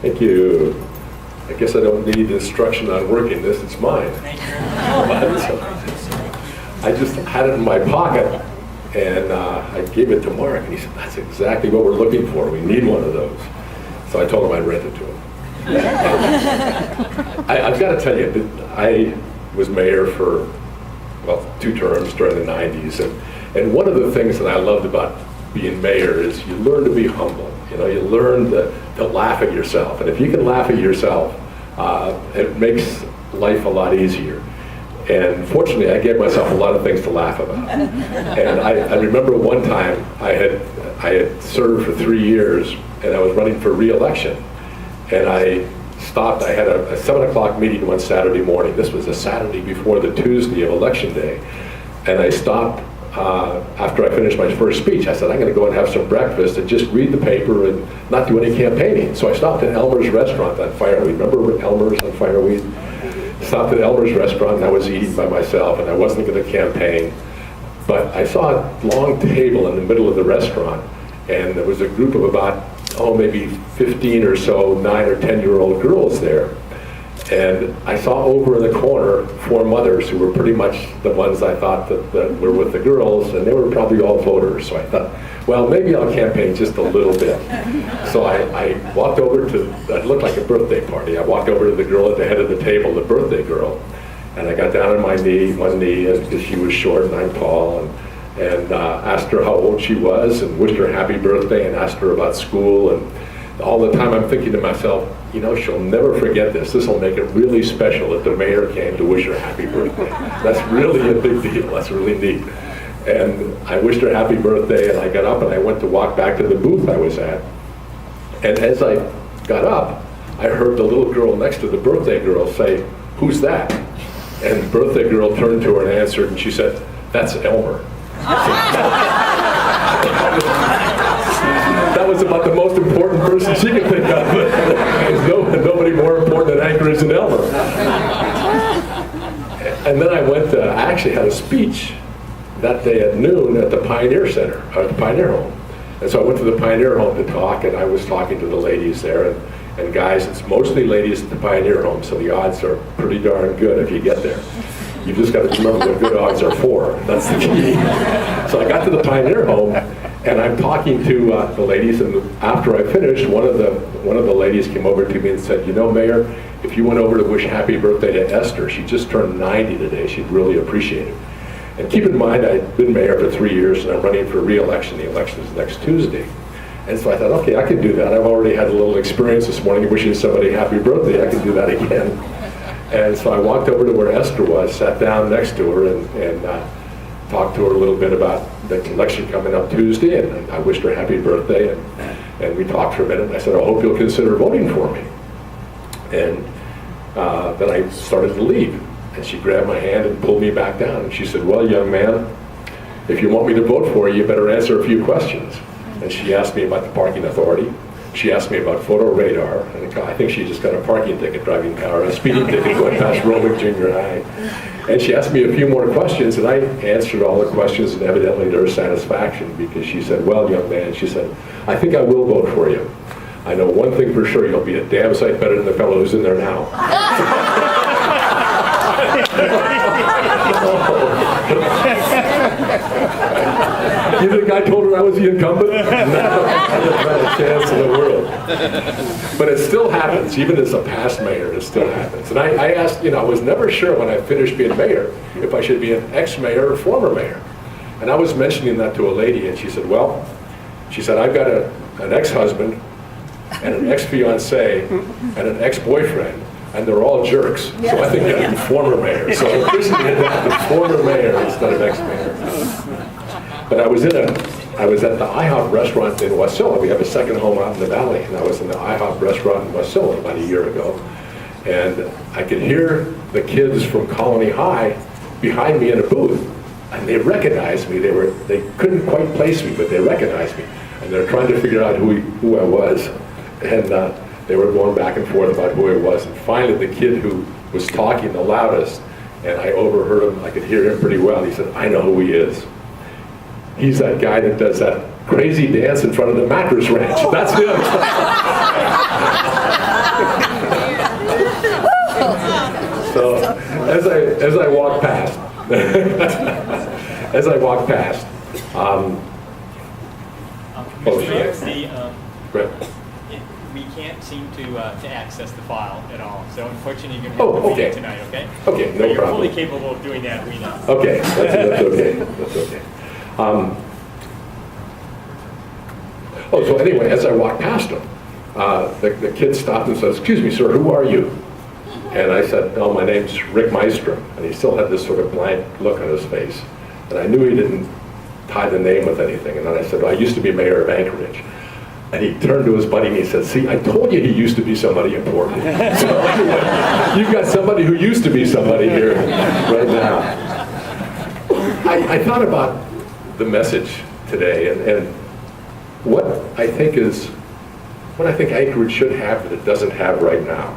Thank you. I guess I don't need instruction on working this, it's mine. I just had it in my pocket, and I gave it to Mark, and he said, that's exactly what we're looking for. We need one of those. So I told him I'd rent it to him. I've got to tell you, I was mayor for, well, 2 terms during the 90s, and one of the things that I loved about being mayor is you learn to be humble. You know, you learn to laugh at yourself, and if you can laugh at yourself, it makes life a lot easier. And fortunately, I gave myself a lot of things to laugh about. And I remember one time I had served for 3 years, and I was running for re-election. And I stopped. I had a 7 o'clock meeting one Saturday morning. This was a Saturday before the Tuesday of Election Day. And I stopped after I finished my first speech. I said, I'm going to go and have some breakfast and just read the paper and not do any campaigning. So I stopped at Elmer's restaurant on Fireweed. Remember Elmer's on Fireweed? Stopped at Elmer's restaurant, and I was eating by myself, and I wasn't going to campaign. But I saw a long table in the middle of the restaurant, and there was a group of about, maybe 15 or so 9 or 10-year-old girls there. And I saw over in the corner 4 mothers who were pretty much the ones I thought that were with the girls, and they were probably all voters. So I thought, well, maybe I'll campaign just a little bit. So I walked over to, it looked like a birthday party. I walked over to the girl at the head of the table, the birthday girl, and I got down on my knee, one knee, because she was short and I'm tall, and asked her how old she was and wished her happy birthday and asked her about school. And all the time I'm thinking to myself, you know, she'll never forget this. This will make it really special that the mayor came to wish her happy birthday. That's really a big deal. That's really neat. And I wished her happy birthday, and I got up and I went to walk back to the booth I was at. And as I got up, I heard the little girl next to the birthday girl say, "Who's that?" And the birthday girl turned to her and answered, and she said, "That's Elmer." That was about the most important person she could think of. There's nobody more important than Anchorage than Elmer. And then I went I actually had a speech that day at noon at the Pioneer Center, at the Pioneer Home. And so I went to the Pioneer Home to talk, and I was talking to the ladies there. And guys, it's mostly ladies at the Pioneer Home, so the odds are pretty darn good if you get there. You just got to remember what good odds are for. That's the key. So I got to the Pioneer Home, and I'm talking to the ladies, and after I finished, one of the ladies came over to me and said, "You know, Mayor, if you went over to wish happy birthday to Esther, she just turned 90 today. She'd really appreciate it." And keep in mind, I've been mayor for 3 years, and I'm running for re-election. The election is next Tuesday. And so I thought, okay, I can do that. I've already had a little experience this morning wishing somebody happy birthday. I can do that again. And so I walked over to where Esther was, sat down next to her, and talked to her a little bit about the election coming up Tuesday, and I wished her happy birthday, and we talked for a minute, and I said, I hope you'll consider voting for me. And then I started to leave, and she grabbed my hand and pulled me back down, and she said, "Well, young man, if you want me to vote for you, you better answer a few questions." And she asked me about the parking authority. She asked me about photo radar, and I think she just got a parking ticket driving or a speeding ticket going past Roman Junior High. And she asked me a few more questions, and I answered all the questions, and evidently to her satisfaction, because she said, "Well, young man," she said, "I think I will vote for you. I know one thing for sure, you'll be a damn sight better than the fellow who's in there now." You think I told her I was the incumbent? No, I didn't have a chance in the world. But it still happens, even as a past mayor, it still happens. And I asked, I was never sure when I finished being mayor if I should be an ex-mayor or former mayor. And I was mentioning that to a lady, and she said, "Well," she said, "I've got an ex-husband and an ex-fiancé and an ex-boyfriend, and they're all jerks. Yes. So I think I'd be former mayor." So officially adopted former mayor instead of ex-mayor. But I was at the IHOP restaurant in Wasilla. We have a second home out in the valley, and I was in the IHOP restaurant in Wasilla about a year ago. And I could hear the kids from Colony High behind me in a booth, and they recognized me. They couldn't quite place me, but they recognized me. And they're trying to figure out who I was. And they were going back and forth about who I was. And finally, the kid who was talking the loudest, and I overheard him, I could hear him pretty well, he said, "I know who he is. He's that guy that does that crazy dance in front of the mattress ranch. That's him." So as I walk past, as I walk past, Mr. Mayor, right. we can't seem to access the file at all, so unfortunately you're going to Oh, have to okay. leave tonight, okay? Okay, no But you're problem. fully capable of doing that, we know. Okay, that's okay. That's okay. So anyway, as I walked past him, the kid stopped and said, "Excuse me, sir, who are you?" And I said, "Oh, my name's Rick Mystrom." And he still had this sort of blank look on his face. And I knew he didn't tie the name with anything. And then I said, "I used to be mayor of Anchorage." And he turned to his buddy and he said, "See, I told you he used to be somebody important." You've got somebody who used to be somebody here right now. I thought about the message today and what I think Anchorage should have that it doesn't have right now.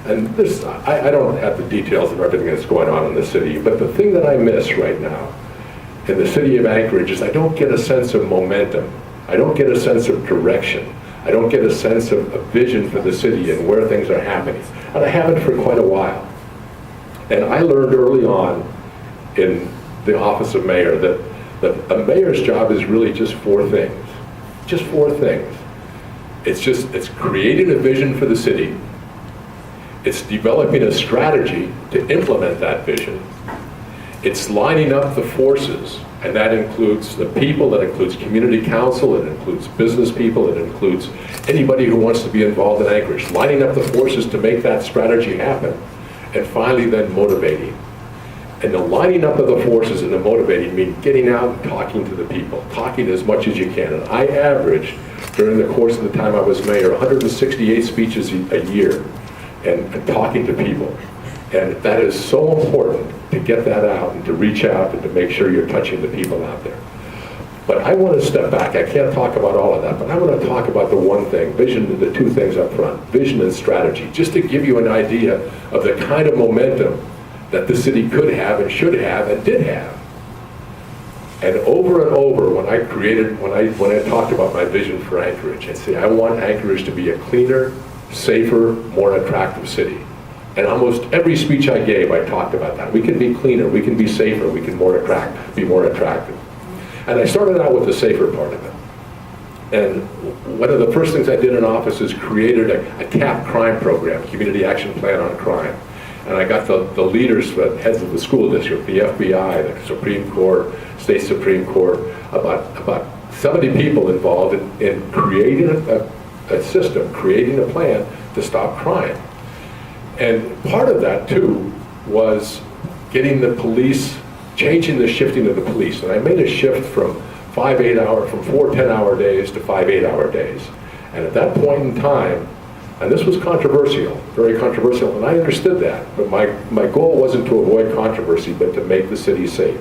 And this, I don't have the details of everything that's going on in the city, but the thing that I miss right now in the city of Anchorage is I don't get a sense of momentum. I don't get a sense of direction. I don't get a sense of a vision for the city and where things are happening. And I haven't for quite a while. And I learned early on in the office of mayor that a mayor's job is really just four things. Just four things. It's creating a vision for the city. It's developing a strategy to implement that vision. It's lining up the forces, and that includes the people, that includes community council, it includes business people, it includes anybody who wants to be involved in Anchorage. Lining up the forces to make that strategy happen, and finally then motivating. And the lining up of the forces and the motivating mean getting out and talking to the people, talking as much as you can. And I averaged, during the course of the time I was mayor, 168 speeches a year, and talking to people. And that is so important to get that out and to reach out and to make sure you're touching the people out there. But I want to step back. I can't talk about all of that, but I want to talk about the one thing, vision, the two things up front, vision and strategy, just to give you an idea of the kind of momentum that the city could have and should have and did have. And over, when I talked about my vision for Anchorage, I'd say I want Anchorage to be a cleaner, safer, more attractive city. And almost every speech I gave, I talked about that. We can be cleaner, we can be safer, we can be more attractive. And I started out with the safer part of it. And one of the first things I did in office is created a CAP crime program, Community Action Plan on Crime. And I got the leaders, the heads of the school district, the FBI, the Supreme Court, State Supreme Court, about 70 people involved in creating a system, creating a plan to stop crime. And part of that, too, was getting the police, changing the shifting of the police. And I made a shift from 4 10-hour days to 5 8-hour days. And at that point in time, and this was controversial, very controversial, and I understood that. But my goal wasn't to avoid controversy, but to make the city safe.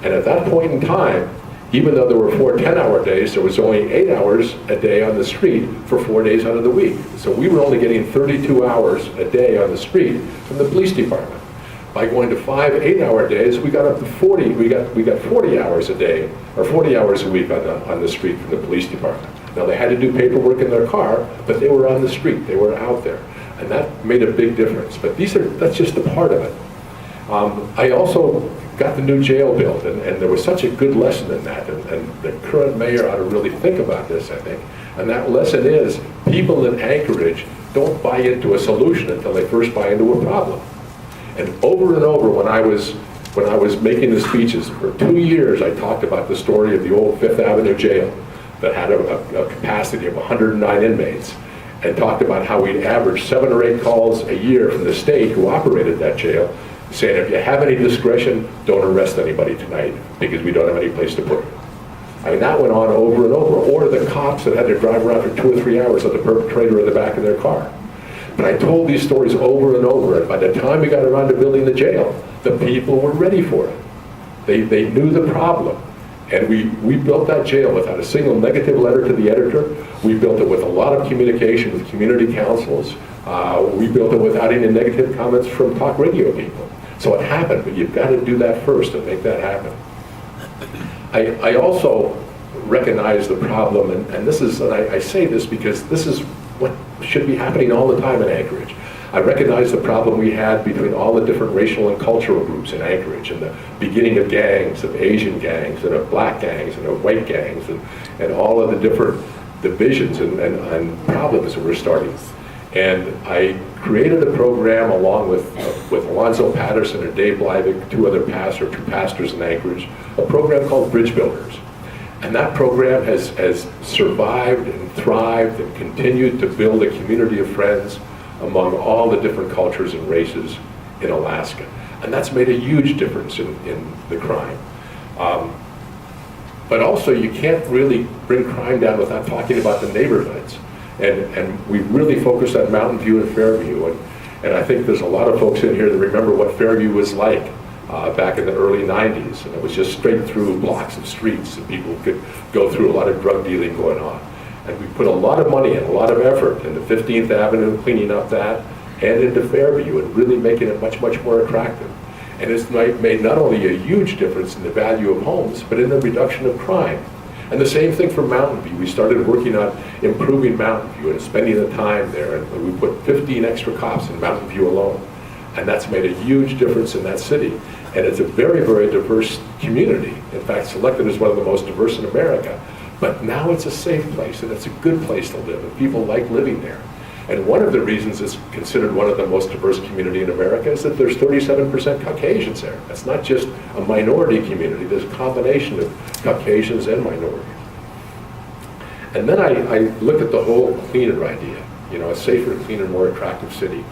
And at that point in time, even though there were 4 10-hour days, there was only 8 hours a day on the street for 4 days out of the week. So we were only getting 32 hours a day on the street from the police department. By going to 5 8-hour days, we got up to 40. We got 40 hours a day, or 40 hours a week on the street from the police department. Now they had to do paperwork in their car, but they were on the street. They were out there, and that made a big difference. But that's just a part of it. I also got the new jail built, and there was such a good lesson in that, and the current mayor ought to really think about this, I think. And that lesson is, people in Anchorage don't buy into a solution until they first buy into a problem. And over, when I was making the speeches, for 2 years I talked about the story of the old Fifth Avenue jail that had a capacity of 109 inmates, and talked about how we'd average 7 or 8 calls a year from the state who operated that jail, saying, if you have any discretion, don't arrest anybody tonight because we don't have any place to put them. I mean, that went on over and over. Or the cops that had to drive around for 2 or 3 hours with the perpetrator in the back of their car. But I told these stories over and over, and by the time we got around to building the jail, the people were ready for it. They knew the problem. And we built that jail without a single negative letter to the editor. We built it with a lot of communication with community councils. We built it without any negative comments from talk radio people. So it happened, but you've got to do that first and make that happen. I also recognize the problem, and I say this because this is what should be happening all the time in Anchorage. I recognized the problem we had between all the different racial and cultural groups in Anchorage, and the beginning of gangs, of Asian gangs, and of black gangs, and of white gangs, and all of the different divisions and problems that we're starting. And I created a program along with Alonzo Patterson and Dave Blyvik, two pastors in Anchorage, a program called Bridge Builders. And that program has survived and thrived and continued to build a community of friends among all the different cultures and races in Alaska. And that's made a huge difference in the crime. But also, you can't really bring crime down without talking about the neighborhoods. And we really focused on Mountain View and Fairview. And I think there's a lot of folks in here that remember what Fairview was like back in the early 90s. And it was just straight through blocks of streets, and people could go through a lot of drug dealing going on. And we put a lot of money and a lot of effort into 15th Avenue, cleaning up that, and into Fairview, and really making it much, much more attractive. And it's made not only a huge difference in the value of homes, but in the reduction of crime. And the same thing for Mountain View. We started working on improving Mountain View and spending the time there. And we put 15 extra cops in Mountain View alone. And that's made a huge difference in that city. And it's a very, very diverse community. In fact, selected as one of the most diverse in America. But now it's a safe place, and it's a good place to live, and people like living there. And one of the reasons it's considered one of the most diverse community in America is that there's 37% Caucasians there. That's not just a minority community. There's a combination of Caucasians and minorities. And then I looked at the whole cleaner idea, a safer, cleaner, more attractive city.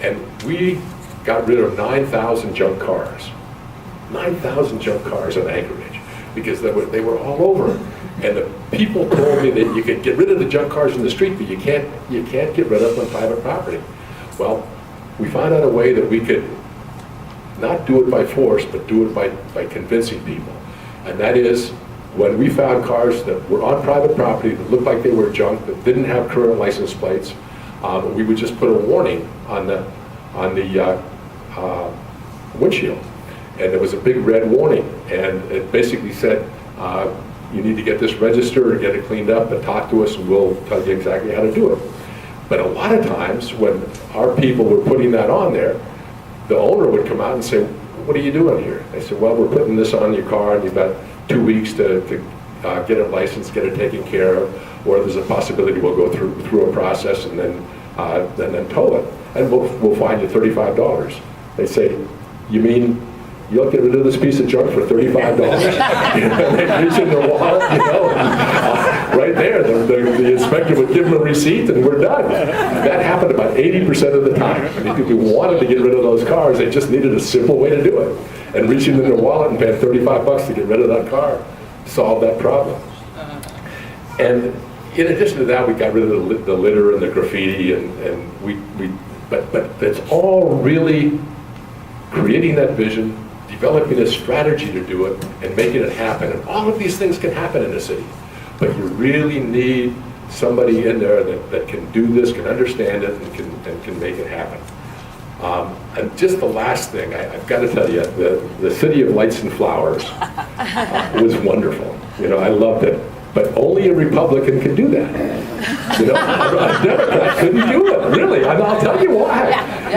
And we got rid of 9,000 junk cars. 9,000 junk cars in Anchorage, because they were all over. And the people told me that you could get rid of the junk cars in the street, but you can't get rid of them on private property. Well, we found out a way that we could not do it by force, but do it by convincing people. And that is, when we found cars that were on private property that looked like they were junk, that didn't have current license plates, we would just put a warning on the windshield. And there was a big red warning, and it basically said, you need to get this registered or get it cleaned up, and talk to us and we'll tell you exactly how to do it. But a lot of times when our people were putting that on there, the owner would come out and say, what are you doing here? They said, well, we're putting this on your car and you've got 2 weeks to get it licensed, get it taken care of, or there's a possibility we'll go through a process and then tow it, and we'll fine you $35. They say, you mean you'll get rid of this piece of junk for $35? They reach in their wallet, right there, the inspector would give them a receipt and we're done. That happened about 80% of the time. I mean, people wanted to get rid of those cars, they just needed a simple way to do it. And reaching in their wallet and paying $35 to get rid of that car solved that problem. And in addition to that, we got rid of the litter and the graffiti, but it's all really creating that vision, developing a strategy to do it, and making it happen. And all of these things can happen in a city, but you really need somebody in there that can do this, can understand it, and can make it happen. And just the last thing, I've got to tell you, the City of Lights and Flowers was wonderful. I loved it. But only a Republican can do that. A Democrat couldn't do it, really. And I'll tell you why.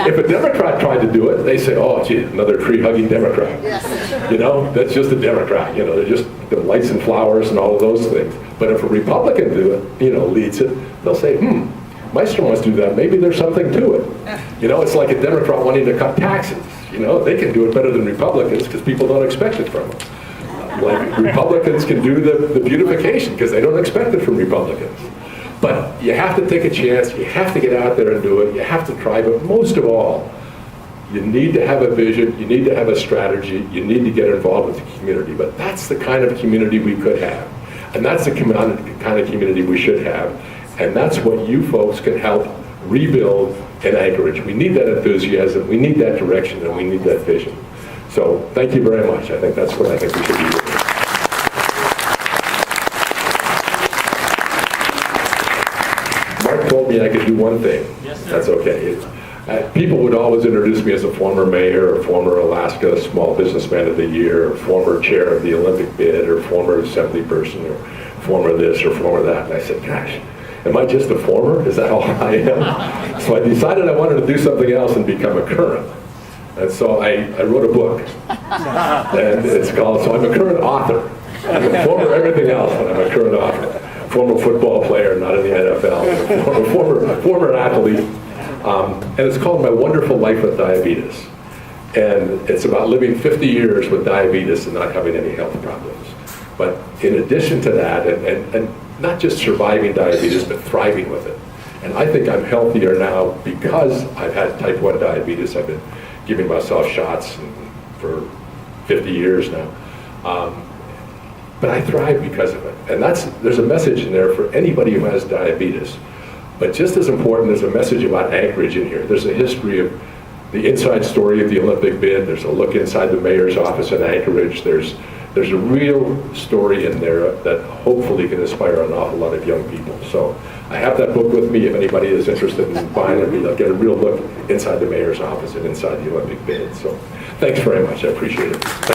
If a Democrat tried to do it, they say, oh, gee, another tree-hugging Democrat. That's just a Democrat. They're just the lights and flowers and all of those things. But if a Republican leads it, they'll say, Mystrom wants to do that. Maybe there's something to it. It's like a Democrat wanting to cut taxes. They can do it better than Republicans because people don't expect it from them. Like Republicans can do the beautification because they don't expect it from Republicans. But you have to take a chance, you have to get out there and do it, you have to try, but most of all, you need to have a vision, you need to have a strategy, you need to get involved with the community. But that's the kind of community we could have. And that's the kind of community we should have. And that's what you folks can help rebuild in Anchorage. We need that enthusiasm, we need that direction, and we need that vision. So thank you very much. I think that's what I think we should be doing. Mark told me I could do one thing. Yes, sir. That's okay. People would always introduce me as a former mayor, or former Alaska Small Businessman of the Year, or former chair of the Olympic bid, or former assembly person, or former this or former that. And I said, gosh, Am I just a former? Is that all I am? So I decided I wanted to do something else and become a current. And so I wrote a book, and it's called, so I'm a current author. I'm a former everything else, but I'm a current author. Former football player, not in the NFL, former athlete. And it's called My Wonderful Life with Diabetes. And it's about living 50 years with diabetes and not having any health problems. But in addition to that, and not just surviving diabetes, but thriving with it. And I think I'm healthier now because I've had type 1 diabetes. I've been giving myself shots for 50 years now. But I thrive because of it. And there's a message in there for anybody who has diabetes. But just as important, there's a message about Anchorage in here. There's a history of the inside story of the Olympic bid. There's a look inside the mayor's office in Anchorage. There's a real story in there that hopefully can inspire an awful lot of young people. So I have that book with me if anybody is interested in buying it. They'll get a real look inside the mayor's office and inside the Olympic bid. So thanks very much. I appreciate it.